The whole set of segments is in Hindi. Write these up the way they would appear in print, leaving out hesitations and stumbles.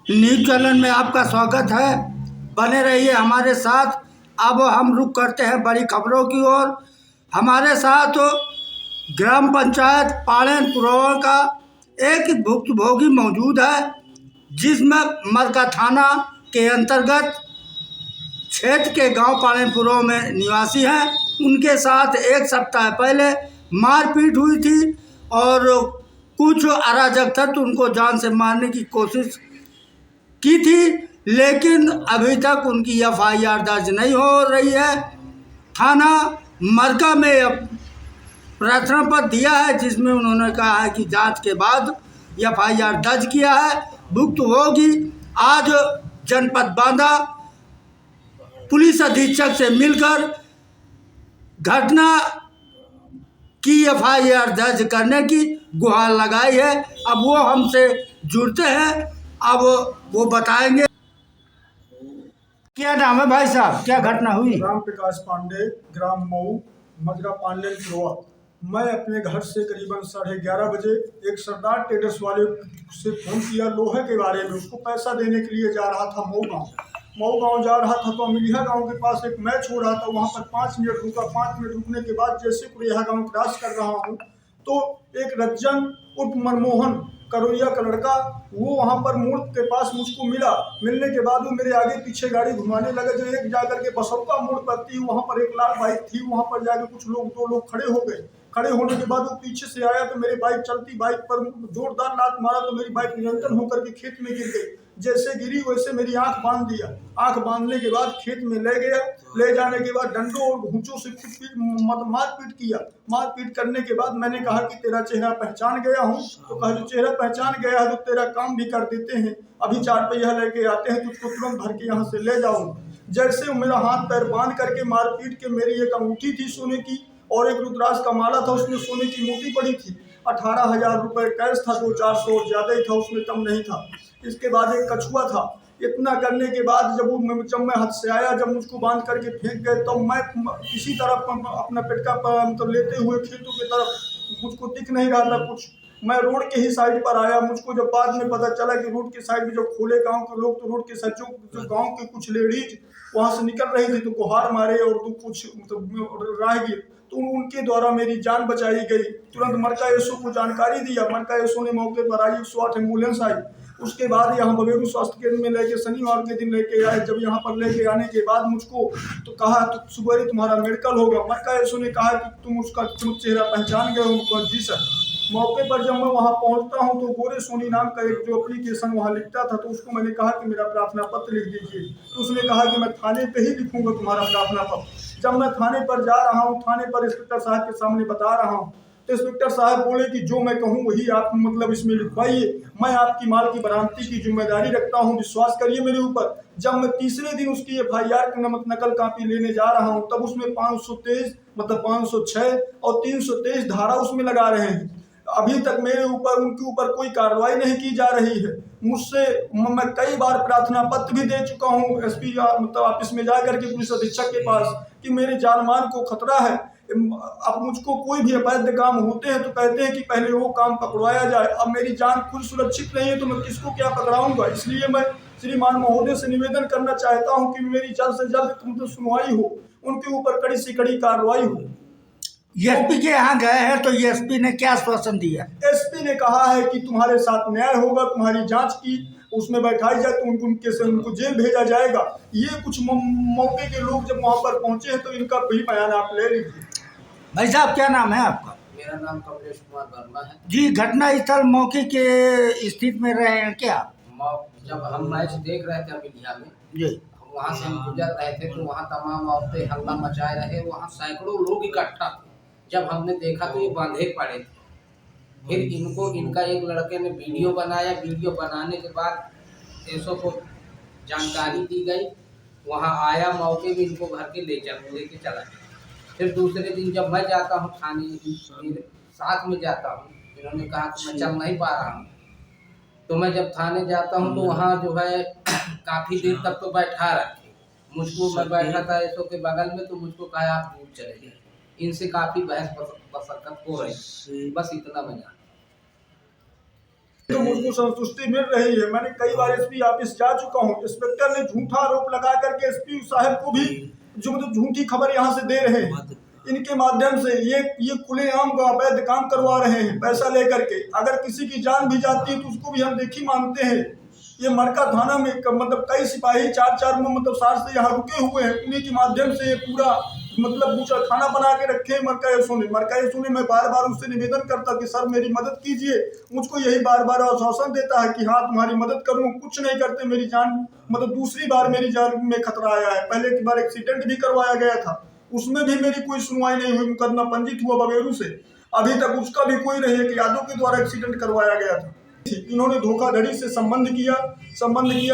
न्यूज़ चैनल में आपका स्वागत है। बने रहिए हमारे साथ। अब हम रुख करते हैं बड़ी खबरों की ओर। हमारे साथ ग्राम पंचायत पाड़ेन पुरवा का एक भुक्तभोगी मौजूद है, जिसमें मरका थाना के अंतर्गत क्षेत्र के गांव पाड़ेन पुरवा में निवासी हैं। उनके साथ एक सप्ताह पहले मारपीट हुई थी और कुछ अराजक तत्व उनको जान से मारने की कोशिश की थी, लेकिन अभी तक उनकी एफआईआर दर्ज नहीं हो रही है। थाना मरका में प्रार्थना पत्र दिया है, जिसमें उन्होंने कहा है कि जांच के बाद एफआईआर दर्ज किया है। भुक्तभोगी आज जनपद बांदा पुलिस अधीक्षक से मिलकर घटना की एफआईआर दर्ज करने की गुहार लगाई है। अब वो हमसे जुड़ते हैं, अब वो बताएंगे। क्या नाम है भाई साहब, क्या घटना हुई? राम प्रकाश पांडे, ग्राम मऊ, मजरा पांडेल पुरवा। मैं अपने घर से करीबन 11:30 बजे एक सरदार ट्रेडर्स वाले से फ़ोन किया लोहे के बारे में। उसको पैसा देने के लिए जा रहा था मऊ गाँव जा रहा था, तो अमिलिया गांव के पास एक मैच हो रहा था। वहां पर 5 मिनट रुका। 5 मिनट रुकने के बाद जैसे कुरिया गांव क्रॉस कर रहा हूं, तो एक रज्जन उर्फ मनमोहन करोरिया का लड़का, वो वहाँ पर मोड़ के पास मुझको मिला। मिलने के बाद वो मेरे आगे पीछे गाड़ी घुमाने लगा। जो एक जाकर के बसौका मोड़ पर थी, वहाँ पर एक लाल बाइक थी। वहाँ पर जाकर कुछ लोग, 2 लोग खड़े हो गए। खड़े होने के बाद वो पीछे से आया, तो मेरी बाइक चलती बाइक पर जोरदार लात मारा, तो मेरी बाइक नियंत्रण होकर के खेत में गिर गई। जैसे गिरी वैसे मेरी आंख बांध दिया। आंख बांधने के बाद खेत में ले गया। ले जाने के बाद डंडों और घूंचों से मारपीट किया। मारपीट करने के बाद मैंने कहा कि तेरा चेहरा पहचान गया हूँ। तो कहा जो चेहरा पहचान गया है तो तेरा काम भी कर देते हैं, अभी 4 पहिया लेके आते हैं, तुझको तुरंत भर के यहाँ से ले जाऊँ। जैसे मेरा हाथ पैर बांध करके मारपीट के, मेरी एक अंगूठी थी सोने की और एक रुद्राक्ष का माला था, उसमें सोने की मोती पड़ी थी। 18,000 रुपये कैश था, 200-400 और ज़्यादा ही था, उसमें कम नहीं था। इसके बाद एक कछुआ था। इतना करने के बाद जब मैं हद से आया, जब मुझको बांध करके फेंक गए, तो मैं किसी तरफ अपना पेटका मतलब लेते हुए खेतों की तरफ, मुझको दिख नहीं रहा था कुछ। मैं रोड के ही साइड पर आया। मुझको जब बाद में पता चला कि रोड के साइड में जो खोले गांव के लोग, तो रोड के साइड जो गांव के कुछ लेडीज वहां से निकल रही थी, तो गुहार मारे और तो कुछ मतलब राहगीर, तो उनके द्वारा मेरी जान बचाई गई। तुरंत मरका एसओ को जानकारी दिया। मरका एसओ ने मौके पर आई, 108 एम्बुलेंस आई। उसके बाद यहाँ बबेरू स्वास्थ्य केंद्र में लेके शनिवार के दिन लेके आए। जब यहाँ पर लेके आने के बाद मुझको तो कहा तो सुबह तुम्हारा मेडिकल होगा। मरका एसओ ने कहा कि तुम चेहरा पहचान गए हो? जी सर। मौके पर जब मैं वहाँ पहुँचता हूँ, तो गोरे सोनी नाम का एक जो एप्लीकेशन वहाँ लिखता था, तो उसको मैंने कहा कि मेरा प्रार्थना पत्र लिख दीजिए। तो उसने कहा कि मैं थाने पे ही लिखूंगा तुम्हारा प्रार्थना पत्र। जब मैं थाने पर जा रहा हूँ, थाने पर इंस्पेक्टर साहब के सामने बता रहा हूँ, तो इंस्पेक्टर साहब बोले कि जो मैं कहूँ वही आप मतलब इसमें लिखवाइए। मैं आपकी माल की बरामदगी की जिम्मेदारी रखता हूँ, विश्वास करिए मेरे ऊपर। जब मैं तीसरे दिन उसकी एफआईआर की नकल कापी लेने जा रहा हूँ, तब उसमें 523 मतलब 506 और 323 धारा उसमें लगा रहे हैं। अभी तक मेरे ऊपर, उनके ऊपर कोई कार्रवाई नहीं की जा रही है। मुझसे मैं कई बार प्रार्थना पत्र भी दे चुका हूँ एसपी मतलब ऑफिस में जा करके, पुलिस अधीक्षक के पास, कि मेरे जान माल को खतरा है। अब मुझको कोई भी अवैध काम होते हैं तो कहते हैं कि पहले वो काम पकड़वाया जाए। अब मेरी जान खुद सुरक्षित नहीं है, तो मैं किसको क्या पकड़ाऊंगा? इसलिए मैं श्रीमान महोदय से निवेदन करना चाहता हूं कि मेरी जल्द से जल्द मतलब सुनवाई हो, उनके ऊपर कड़ी से कड़ी कार्रवाई हो। एसपी के यहाँ गए हैं, तो एसपी ने क्या आश्वासन दिया? एसपी ने कहा है कि तुम्हारे साथ न्याय होगा, तुम्हारी जांच की उसमें बैठाई जाए, तो उनको जेल भेजा जाएगा। ये कुछ मौके के लोग जब वहां पर पहुंचे हैं, तो इनका भी बयान आप ले लीजिए। भाई साहब, क्या नाम है आपका? मेरा नाम कमलेश कुमार वर्मा है जी। घटना स्थल मौके के स्थिति में रहे हैं क्या? जब हम मैच देख रहे थे अमिलिया में जी, वहाँ से हम गुजर रहे थे, तो वहाँ तमाम औरतें हल्ला मचाए रहे। वहाँ सैकड़ों लोग इकट्ठा थे। जब हमने देखा तो ये बांधे पड़े थे। फिर इनका एक लड़के ने वीडियो बनाया। वीडियो बनाने के बाद एसओ को जानकारी दी गई, वहाँ आया, मौके में इनको घर के लेके चला गया। फिर दूसरे दिन जब मैं जाता हूँ थाने, फिर साथ में जाता हूँ, इन्होंने कहा कि मैं चल नहीं पा रहा हूँ। तो मैं जब थाने जाता हूँ तो वहाँ जो है काफ़ी देर तक तो बैठा रखे मुझको। मैं बैठा था ऐसो के बगल में, तो मुझको कहा आप दूर चले जाए। इनसे काफ़ी बहस बसकत हो रही, बस इतना मैं जानता। तो मुझको संतुष्टि मिल रही है। मैंने कई बार एसपी ऑफिस जा चुका हूँ। इंस्पेक्टर ने झूठा आरोप लगा करके एसपी साहब को भी जो मतलब झूठी खबर यहाँ से दे रहे हैं। इनके माध्यम से ये खुलेआम अवैध काम करवा रहे हैं पैसा लेकर के। अगर किसी की जान भी जाती है तो उसको भी हम देखी मानते हैं। ये मरका थाना में मतलब कई सिपाही चार मतलब साल से यहाँ रुके हुए हैं। उन्हीं के माध्यम से ये पूरा मतलब बूचड़ खाना बना के रखे मरका एसो ने। मैं बार बार उससे निवेदन करता कि सर मेरी मदद कीजिए। मुझको यही बार बार आश्वासन देता है कि हाँ तुम्हारी मदद करूँ। कुछ नहीं करते। मेरी जान मतलब दूसरी बार मेरी जान में खतरा आया है। पहले की बार एक्सीडेंट भी करवाया गया था, उसमें भी मेरी कोई सुनवाई नहीं हुई। मुकदमा पंजीत हुआ बगेरू से, अभी तक उसका भी कोई नहीं है कि यादव के द्वारा एक्सीडेंट करवाया गया था। इन्होंने धोखाधड़ी से संबंध किया।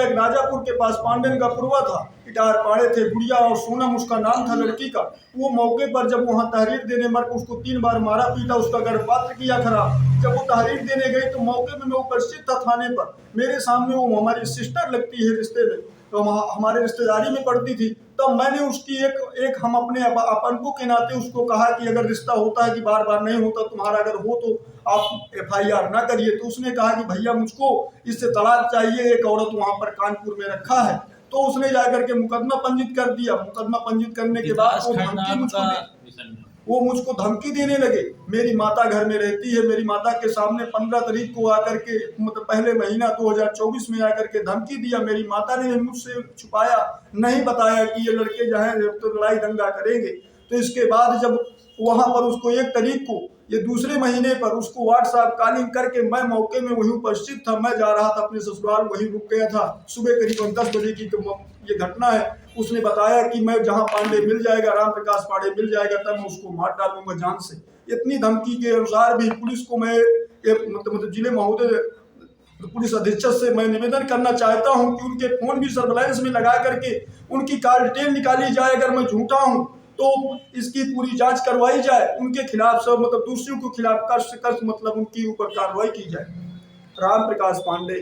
एक राजापुर के पास पांडन का पुरवा था, इटार पाड़े थे। गुड़िया और सोनम उसका नाम था लड़की का। वो मौके पर जब वहाँ तहरीर देने उसको 3 बार मारा पीटा, उसका गर्भपात्र किया खराब। जब वो तहरीर देने गई तो मौके में मैं उपस्थित था थाने पर। मेरे सामने वो हमारी सिस्टर लगती है रिश्ते में, तो हमारे रिश्तेदारी में पड़ती थी। तब मैंने उसकी एक हम अपने अपनों के नाते उसको कहा कि अगर रिश्ता होता है कि बार बार नहीं होता, तुम्हारा अगर हो तो आप FIR ना करिए। तो उसने कहा कि भैया मुझको इससे तलाक चाहिए, एक औरत वहाँ पर कानपुर में रखा है। तो उसने जाकर के मुकदमा पंजीत कर दिया। मुकदमा पंजीत करने के बाद वो मुझको धमकी देने लगे। मेरी माता घर में रहती है। मेरी माता के सामने 15 तारीख को आकर के मतलब पहले महीना 2024 में आकर के धमकी दिया। मेरी माता ने मुझसे छुपाया, नहीं बताया कि ये लड़के जो है तो लड़ाई दंगा करेंगे। तो इसके बाद जब वहाँ पर उसको 1 तारीख को ये दूसरे महीने पर उसको व्हाट्सएप कॉलिंग करके मैं मौके में वहीं उपस्थित था। मैं जा रहा था अपने ससुराल, वहीं रुक गया था। सुबह करीब 10 बजे की ये घटना है। उसने बताया कि मैं जहां पांडे मिल जाएगा, राम प्रकाश पांडे मिल जाएगा, तब मैं उसको मार डालूंगा जान से। इतनी धमकी के अनुसार भी पुलिस को मैं मतलब जिले महोदय पुलिस अधीक्षक से मैं निवेदन करना चाहता हूं कि उनके फोन भी सर्विलांस में लगा करके उनकी कॉल डिटेल निकाली जाए। अगर मैं झूठा हूं तो इसकी पूरी जांच करवाई जाए। उनके खिलाफ सब मतलब दूसरों के खिलाफ कष्ट मतलब उनके ऊपर कार्रवाई की जाए। राम प्रकाश पांडे।